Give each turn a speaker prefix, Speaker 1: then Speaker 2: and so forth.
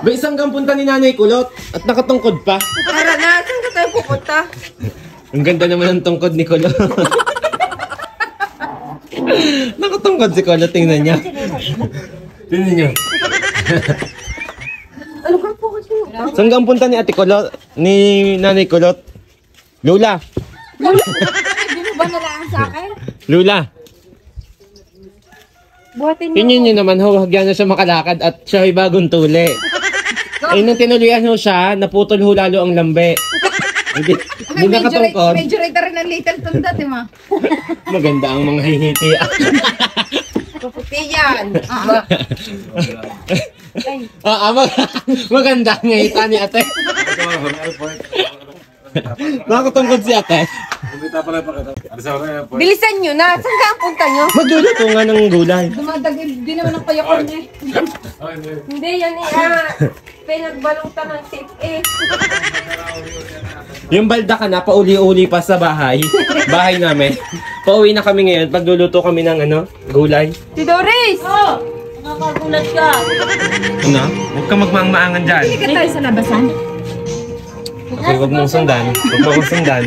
Speaker 1: Ba, isang punta ni Nanay Kulot at nakatungkod pa.
Speaker 2: Tara na, saan ka tayo pupunta?
Speaker 1: Ang ganda naman ng tungkod ni Kulot. Nakatungkod si Kulot, tingnan niya. Tingnan niyo.
Speaker 2: Ano ka po kasi?
Speaker 1: Saan punta ni Ate Kulot? Ni Nanay Kulot? Lula.
Speaker 2: Hindi mo ba nalaan sa akin?
Speaker 1: Lula.
Speaker 2: Buhatin mo.
Speaker 1: Tingnan niyo naman, hagyan na siya makalakad at siya ay bagong tuli. Ay, nung tinuloyan ho siya, naputol ho lalo ang lambe. Hindi nakatungkod.
Speaker 2: Medyo rate rin ng little tunda, di ma?
Speaker 1: Maganda ang mga hihiti.
Speaker 2: Puputi yan.
Speaker 1: Maganda ang hihita ni ate. Nakatungkod si ate.
Speaker 2: Bilisan nyo na. Saan ka ang punta nyo?
Speaker 1: Magluluto nga ng gulay.
Speaker 2: Dumadagil din naman ang payakon eh. Hindi, yan pinagbalutan ng tip eh.
Speaker 1: Yung balda ka na, pauli-uli pa sa bahay. Bahay namin. Pauwi na kami ngayon. Pagluluto kami ng gulay.
Speaker 2: Si Doris! Oh! Nakakagulat ka.
Speaker 1: Ano? Huwag ka magmaang-maangan dyan.
Speaker 2: Hindi ka tayo sa labasan.
Speaker 1: Okay, huwag mong sundan. Huwag mong sundan.